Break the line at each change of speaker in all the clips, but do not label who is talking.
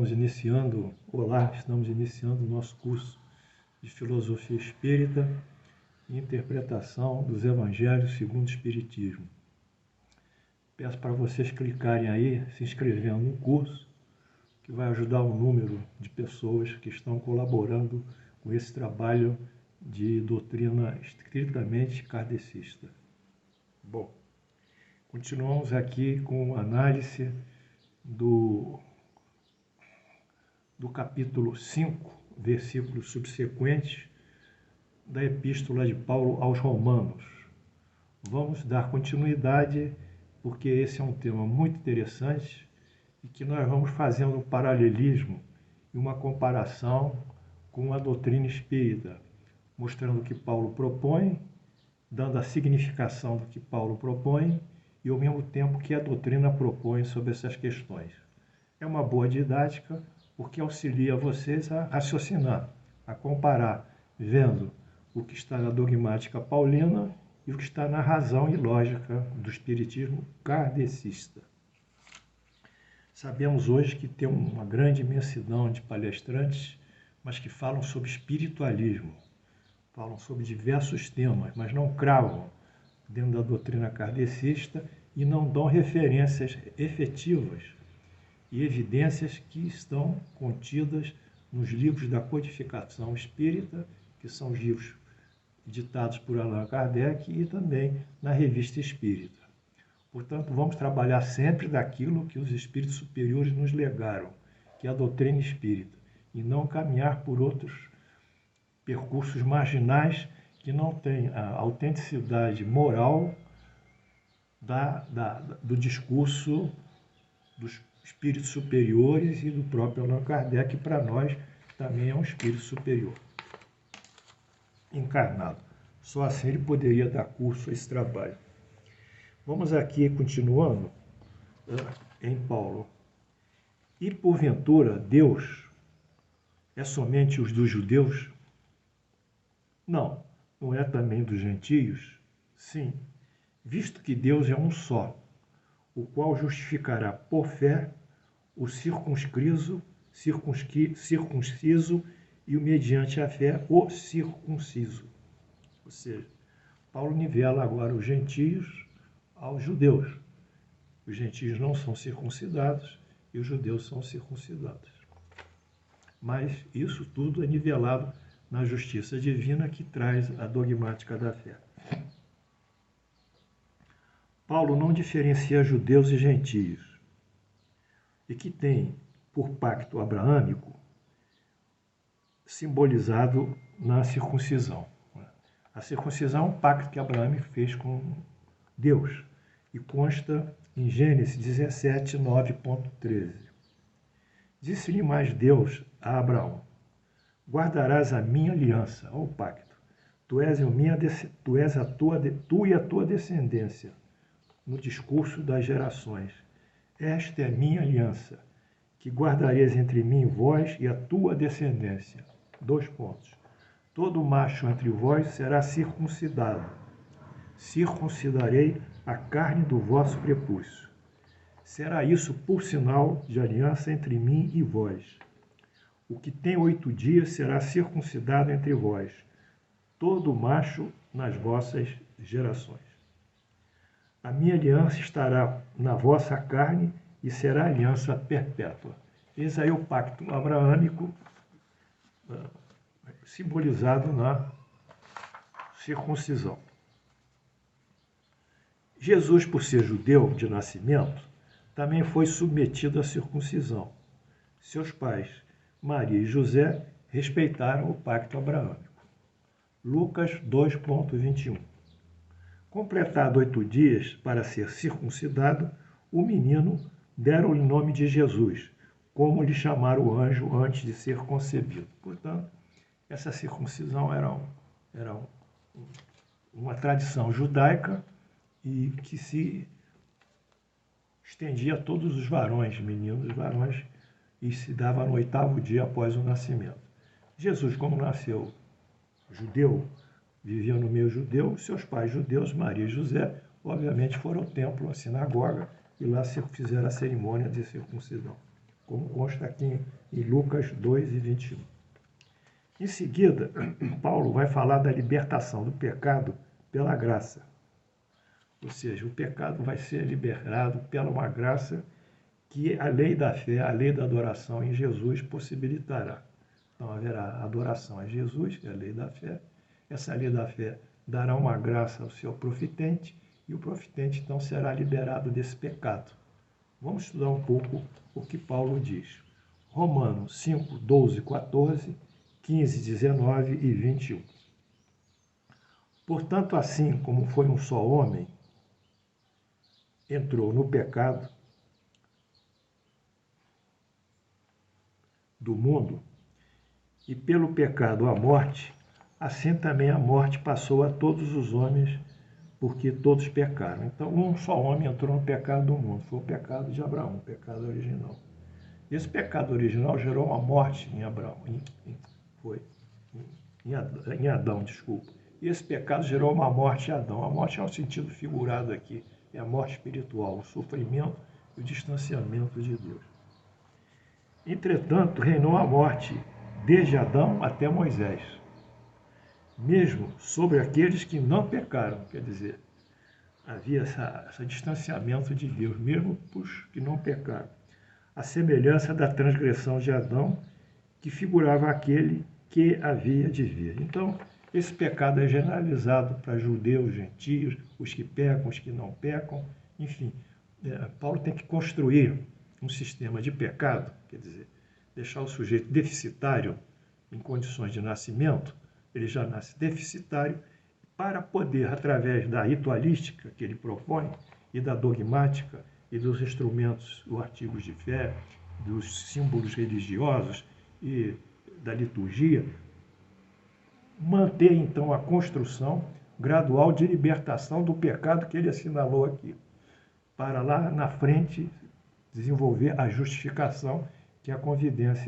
estamos iniciando o nosso curso de Filosofia Espírita e Interpretação dos Evangelhos segundo o Espiritismo. Peço para vocês clicarem aí, se inscrevendo no curso, que vai ajudar um número de pessoas que estão colaborando com esse trabalho de doutrina estritamente kardecista. Bom, continuamos aqui com a análise do capítulo 5, versículos subsequentes da Epístola de Paulo aos Romanos. Vamos dar continuidade, porque esse é um tema muito interessante e que nós vamos fazendo um paralelismo e uma comparação com a doutrina espírita, mostrando o que Paulo propõe, dando a significação do que Paulo propõe e ao mesmo tempo que a doutrina propõe sobre essas questões. É uma boa didática porque auxilia vocês a raciocinar, a comparar, vendo o que está na dogmática paulina e o que está na razão e lógica do espiritismo kardecista. Sabemos hoje que tem uma grande imensidão de palestrantes, mas que falam sobre espiritualismo, falam sobre diversos temas, mas não cravam dentro da doutrina kardecista e não dão referências efetivas e evidências que estão contidas nos livros da codificação espírita, que são os livros ditados por Allan Kardec, e também na Revista Espírita. Portanto, vamos trabalhar sempre daquilo que os espíritos superiores nos legaram, que é a doutrina espírita, e não caminhar por outros percursos marginais que não têm a autenticidade moral do discurso dos espíritos superiores e do próprio Allan Kardec, que para nós também é um espírito superior, encarnado. Só assim ele poderia dar curso a esse trabalho. Vamos aqui continuando em Paulo. E porventura Deus é somente os dos judeus? Não, não é também dos gentios? Sim, visto que Deus é um só, o qual justificará por fé o circunciso e o mediante a fé o circunciso. Ou seja, Paulo nivela agora os gentios aos judeus. Os gentios não são circuncidados e os judeus são circuncidados. Mas isso tudo é nivelado na justiça divina que traz a dogmática da fé. Paulo não diferencia judeus e gentios, e que tem por pacto abraâmico simbolizado na circuncisão. A circuncisão é um pacto que Abraão fez com Deus e consta em Gênesis 17, 9.13. Disse-lhe mais Deus a Abraão: guardarás a minha aliança, ao pacto. Tu e a tua descendência, no discurso das gerações. Esta é a minha aliança, que guardareis entre mim, vós e a tua descendência. 2 pontos. Todo macho entre vós será circuncidado. Circuncidarei a carne do vosso prepúcio. Será isso por sinal de aliança entre mim e vós. O que tem 8 dias será circuncidado entre vós, todo macho nas vossas gerações. A minha aliança estará na vossa carne e será aliança perpétua. Eis aí o pacto abraâmico simbolizado na circuncisão. Jesus, por ser judeu de nascimento, também foi submetido à circuncisão. Seus pais, Maria e José, respeitaram o pacto abraâmico. Lucas 2.21. Completado 8 dias para ser circuncidado, o menino deram-lhe o nome de Jesus, como lhe chamara o anjo antes de ser concebido. Portanto, essa circuncisão era uma tradição judaica e que se estendia a todos os varões, meninos varões, e se dava no 8º dia após o nascimento. Jesus, como nasceu judeu, vivia no meio judeu, seus pais judeus, Maria e José, obviamente foram ao templo, à sinagoga, e lá fizeram a cerimônia de circuncisão, como consta aqui em Lucas 2 e 21. Em seguida, Paulo vai falar da libertação do pecado pela graça. Ou seja, o pecado vai ser liberado pela uma graça que a lei da fé, a lei da adoração em Jesus possibilitará. Então haverá adoração a Jesus, que é a lei da fé. Essa lei da fé dará uma graça ao seu profitente, e o profitente então será liberado desse pecado. Vamos estudar um pouco o que Paulo diz. Romanos 5, 12, 14, 15, 19 e 21. Portanto, assim como foi um só homem, entrou no pecado do mundo, e pelo pecado a morte, assim também a morte passou a todos os homens, porque todos pecaram. Então, um só homem entrou no pecado do mundo. Foi o pecado de Abraão, o pecado original. Esse pecado original gerou uma morte em Abraão. Em Adão, desculpa. E esse pecado gerou uma morte em Adão. A morte é um sentido figurado aqui. É a morte espiritual, o sofrimento e o distanciamento de Deus. Entretanto, reinou a morte desde Adão até Moisés, mesmo sobre aqueles que não pecaram. Quer dizer, havia esse distanciamento de Deus, mesmo para os que não pecaram. A semelhança da transgressão de Adão, que figurava aquele que havia de vir. Então, esse pecado é generalizado para judeus, gentios, os que pecam, os que não pecam, enfim. Paulo tem que construir um sistema de pecado, quer dizer, deixar o sujeito deficitário em condições de nascimento, ele já nasce deficitário, para poder, através da ritualística que ele propõe, e da dogmática, e dos instrumentos, dos artigos de fé, dos símbolos religiosos e da liturgia, manter então a construção gradual de libertação do pecado que ele assinalou aqui, para lá na frente desenvolver a justificação, que é a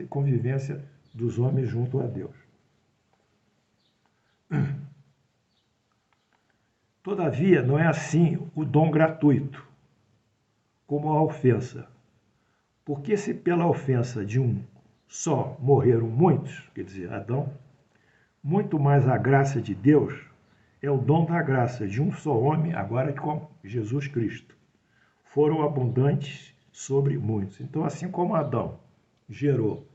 convivência dos homens junto a Deus. Todavia, não é assim o dom gratuito, como a ofensa. Porque se pela ofensa de um só morreram muitos, quer dizer, Adão, muito mais a graça de Deus é o dom da graça de um só homem, agora com Jesus Cristo. Foram abundantes sobre muitos. Então, assim como Adão gerou,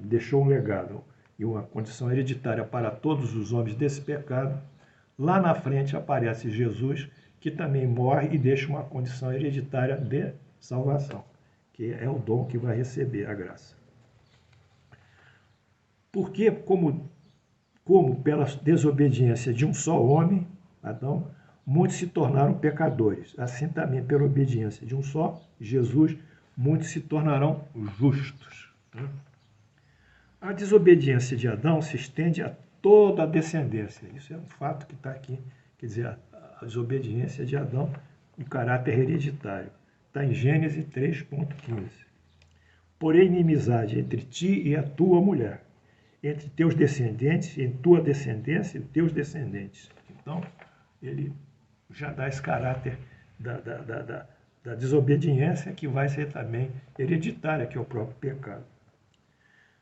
deixou um legado e uma condição hereditária para todos os homens desse pecado, lá na frente aparece Jesus, que também morre e deixa uma condição hereditária de salvação, que é o dom que vai receber a graça. Porque, como pela desobediência de um só homem, Adão, muitos se tornaram pecadores. Assim também, pela obediência de um só, Jesus, muitos se tornarão justos. A desobediência de Adão se estende a toda a descendência. Isso é um fato que está aqui. Quer dizer, a desobediência de Adão, o caráter hereditário. Está em Gênesis 3,15. Porém, inimizade entre ti e a tua mulher, entre teus descendentes, em tua descendência e teus descendentes. Então, ele já dá esse caráter da desobediência, que vai ser também hereditária, que é o próprio pecado.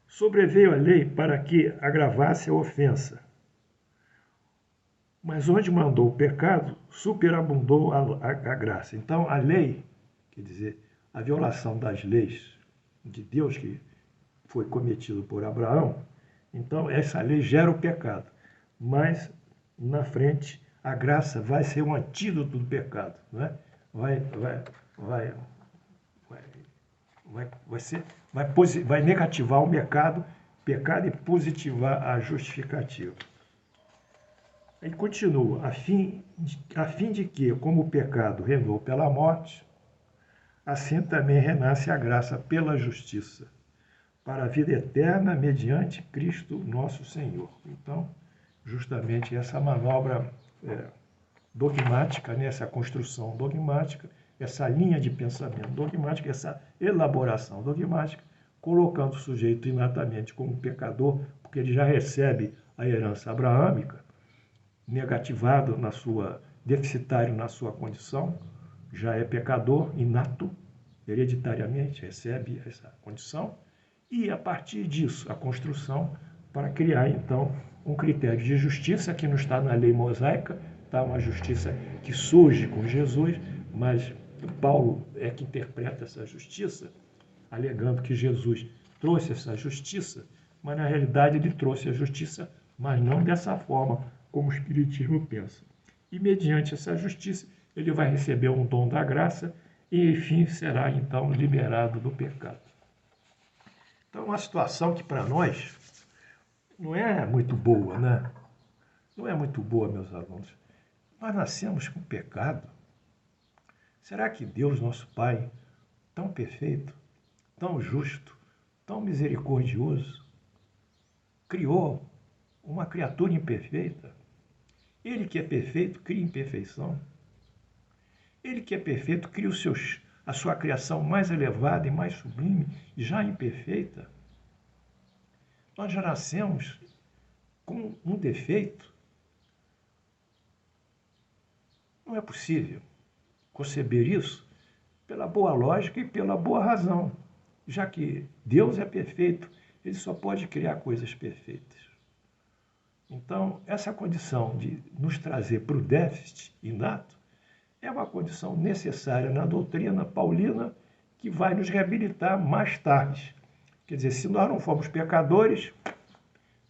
Sobreveio a lei para que agravasse a ofensa. Mas onde mandou o pecado, superabundou a graça. Então, a lei, quer dizer, a violação das leis de Deus, que foi cometido por Abraão, então essa lei gera o pecado. Mas, na frente, a graça vai ser um antídoto do pecado. Não é? Vai negativar o pecado e positivar a justificativa. Ele continua, a fim de que, como o pecado reinou pela morte, assim também renasce a graça pela justiça, para a vida eterna mediante Cristo nosso Senhor. Então, justamente essa manobra dogmática, essa construção dogmática, essa linha de pensamento dogmática, essa elaboração dogmática, colocando o sujeito inatamente como pecador, porque ele já recebe a herança abraâmica, negativado deficitário na sua condição, já é pecador inato, hereditariamente recebe essa condição, e, a partir disso, a construção para criar, então, um critério de justiça que não está na lei mosaica, está uma justiça que surge com Jesus, mas Paulo é que interpreta essa justiça, alegando que Jesus trouxe essa justiça, mas na realidade ele trouxe a justiça, mas não dessa forma como o Espiritismo pensa. E mediante essa justiça, ele vai receber um dom da graça e, enfim, será então liberado do pecado. Então, é uma situação que para nós não é muito boa, né? Não é muito boa, meus alunos. Nós nascemos com pecado. Será que Deus, nosso Pai, tão perfeito, tão justo, tão misericordioso, criou uma criatura imperfeita? Ele que é perfeito cria imperfeição. Ele que é perfeito cria a sua criação mais elevada e mais sublime, já imperfeita. Nós já nascemos com um defeito. Não é possível conceber isso pela boa lógica e pela boa razão, já que Deus é perfeito, ele só pode criar coisas perfeitas. Então, essa condição de nos trazer para o déficit inato é uma condição necessária na doutrina paulina que vai nos reabilitar mais tarde. Quer dizer, se nós não formos pecadores,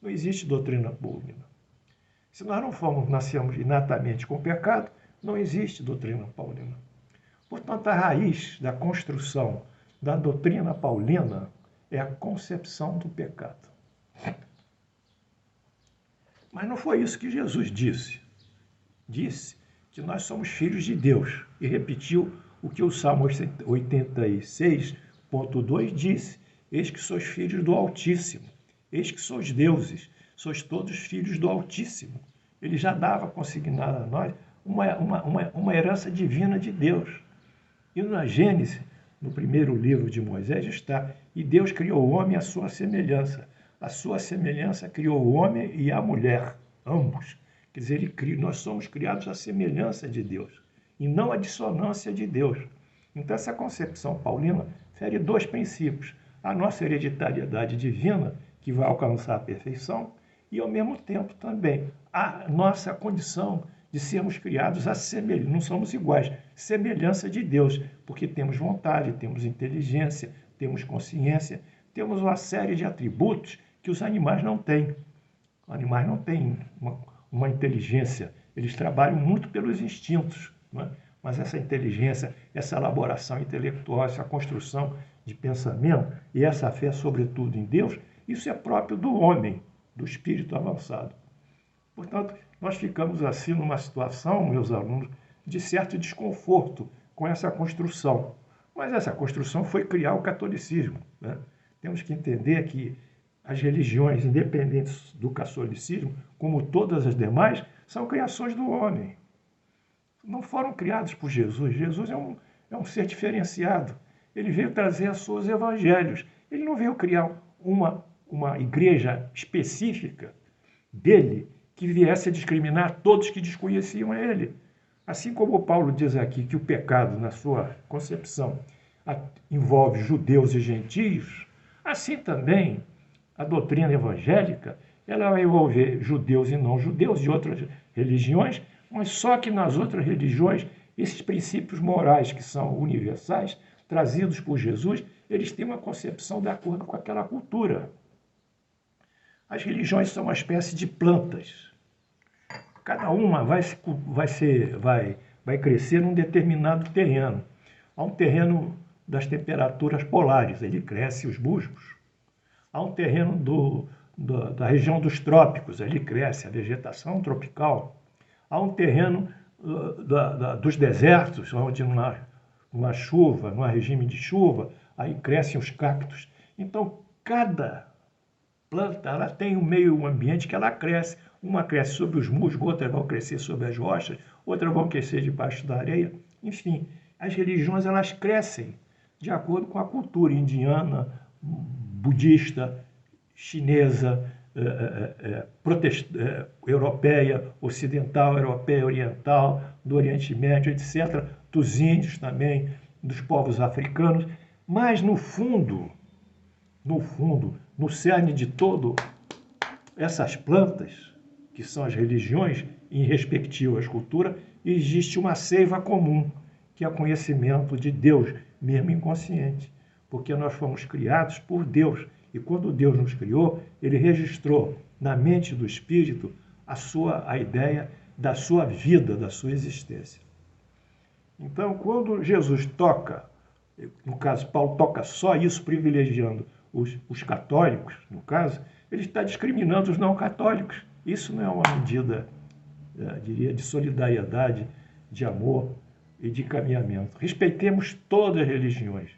não existe doutrina paulina. Se nós não nascemos inatamente com pecado, não existe doutrina paulina. Portanto, a raiz da construção da doutrina paulina é a concepção do pecado. Mas não foi isso que Jesus disse. Disse que nós somos filhos de Deus e repetiu o que o Salmo 86.2 disse: eis que sois filhos do Altíssimo, eis que sois deuses, sois todos filhos do Altíssimo. Ele já dava consignado a nós uma herança divina de Deus. E na Gênesis, no primeiro livro de Moisés, está: e Deus criou o homem à sua semelhança. A sua semelhança criou o homem e a mulher, ambos. Quer dizer, nós somos criados à semelhança de Deus, e não à dissonância de Deus. Então, essa concepção paulina fere dois princípios: a nossa hereditariedade divina, que vai alcançar a perfeição, e, ao mesmo tempo, também a nossa condição de sermos criados à semelhança, não somos iguais, semelhança de Deus, porque temos vontade, temos inteligência, temos consciência, temos uma série de atributos que os animais não têm. Os animais não têm uma inteligência, eles trabalham muito pelos instintos, né? Mas essa inteligência, essa elaboração intelectual, essa construção de pensamento e essa fé, sobretudo, em Deus, isso é próprio do homem, do espírito avançado. Portanto, nós ficamos assim numa situação, meus alunos, de certo desconforto com essa construção. Mas essa construção foi criar o catolicismo, né? Temos que entender que as religiões independentes do catolicismo, como todas as demais, são criações do homem. Não foram criados por Jesus. Jesus é um ser diferenciado. Ele veio trazer os seus evangelhos. Ele não veio criar uma igreja específica dele que viesse a discriminar todos que desconheciam ele. Assim como Paulo diz aqui que o pecado, na sua concepção, envolve judeus e gentios, assim também a doutrina evangélica, ela vai envolver judeus e não judeus de outras religiões, mas só que nas outras religiões, esses princípios morais que são universais, trazidos por Jesus, eles têm uma concepção de acordo com aquela cultura. As religiões são uma espécie de plantas. Cada uma vai crescer num determinado terreno. Há um terreno das temperaturas polares, ele cresce os musgos. Há um terreno da região dos trópicos, ali cresce a vegetação tropical. Há um terreno dos desertos, onde numa chuva, num regime de chuva, aí crescem os cactos. Então, cada planta ela tem um meio ambiente que ela cresce. Uma cresce sobre os musgos, outra vai crescer sobre as rochas, outra vão crescer debaixo da areia. Enfim, as religiões elas crescem de acordo com a cultura indiana, budista, chinesa, europeia, ocidental, europeia, oriental, do Oriente Médio, etc., dos índios também, dos povos africanos. Mas, no fundo, no fundo, no cerne de todo essas plantas, que são as religiões, em respectivo às culturas, existe uma seiva comum, que é o conhecimento de Deus, mesmo inconsciente. Porque nós fomos criados por Deus. E quando Deus nos criou, Ele registrou na mente do Espírito a ideia da sua vida, da sua existência. Então, quando Jesus toca, no caso, Paulo toca só isso, privilegiando os católicos, no caso, ele está discriminando os não católicos. Isso não é uma medida, diria, de solidariedade, de amor e de caminhamento. Respeitemos todas as religiões.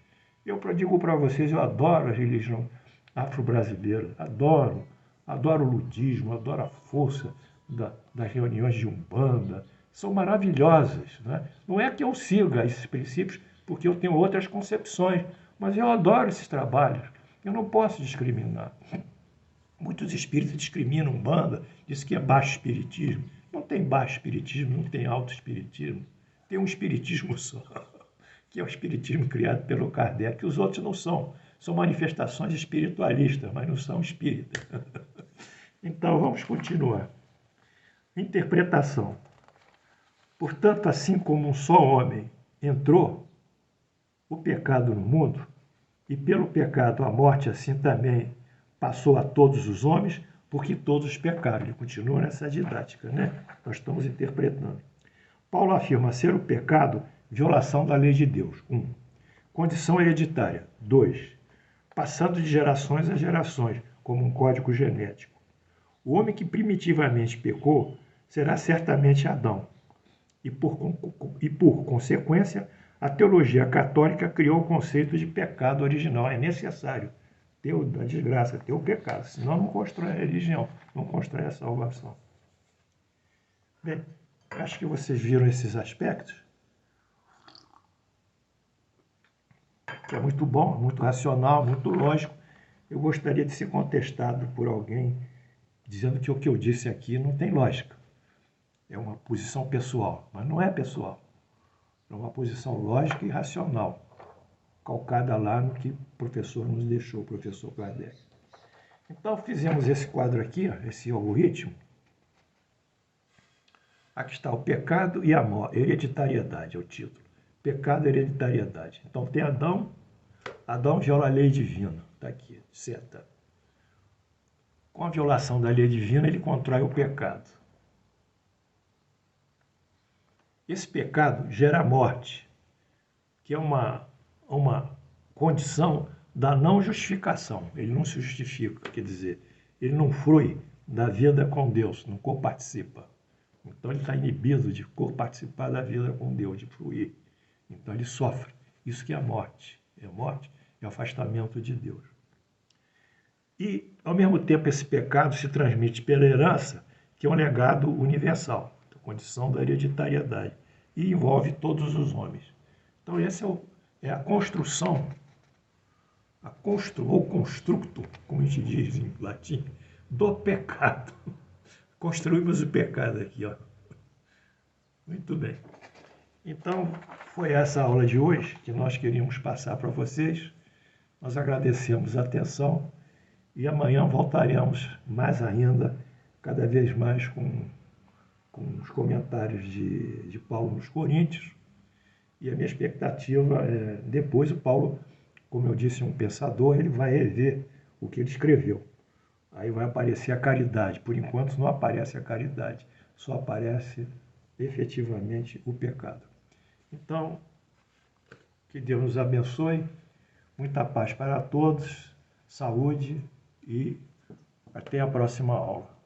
Eu digo para vocês, eu adoro a religião afro-brasileira, adoro o ludismo, adoro a força das reuniões de Umbanda, são maravilhosas. Né? Não é que eu siga esses princípios, porque eu tenho outras concepções, mas eu adoro esses trabalhos, eu não posso discriminar. Muitos espíritas discriminam Umbanda, dizem que é baixo espiritismo. Não tem baixo espiritismo, não tem alto espiritismo. Tem um espiritismo só, que é o espiritismo criado pelo Kardec. Os outros não são. São manifestações espiritualistas, mas não são espíritas. Então, vamos continuar. Interpretação. Portanto, assim como um só homem entrou o pecado no mundo, e pelo pecado a morte assim também passou a todos os homens, porque todos pecaram. Ele continua nessa didática, né? Nós estamos interpretando. Paulo afirma ser o pecado violação da lei de Deus. 1. Condição hereditária. 2. Passando de gerações a gerações, como um código genético. O homem que primitivamente pecou será certamente Adão. E por consequência, a teologia católica criou o conceito de pecado original. É necessário ter a desgraça, ter o pecado, senão não constrói a religião, não constrói a salvação. Bem, acho que vocês viram esses aspectos, que é muito bom, muito racional, muito lógico. Eu gostaria de ser contestado por alguém dizendo que o que eu disse aqui não tem lógica. É uma posição pessoal, mas não é pessoal. É uma posição lógica e racional, calcada lá no que o professor nos deixou, o professor Kardec. Então, fizemos esse quadro aqui, esse algoritmo. Aqui está o pecado e a morte, hereditariedade é o título. Pecado e hereditariedade. Então, tem Adão viola a lei divina, está aqui, seta. Com a violação da lei divina, ele contrai o pecado. Esse pecado gera a morte, que é uma condição da não justificação. Ele não se justifica, quer dizer, ele não flui da vida com Deus, não coparticipa. Então ele está inibido de coparticipar da vida com Deus, de fluir. Então ele sofre. Isso que é a morte. É morte, é afastamento de Deus. E, ao mesmo tempo, esse pecado se transmite pela herança, que é um legado universal, a condição da hereditariedade, e envolve todos os homens. Então, esse é a construção, ou constructo, como a gente diz em latim, do pecado. Construímos o pecado aqui, ó. Muito bem. Então, foi essa aula de hoje que nós queríamos passar para vocês. Nós agradecemos a atenção e amanhã voltaremos mais ainda, cada vez mais com os comentários de Paulo nos Coríntios. E a minha expectativa é, depois o Paulo, como eu disse, é um pensador, ele vai rever o que ele escreveu. Aí vai aparecer a caridade. Por enquanto não aparece a caridade, só aparece efetivamente o pecado. Então, que Deus nos abençoe, muita paz para todos, saúde e até a próxima aula.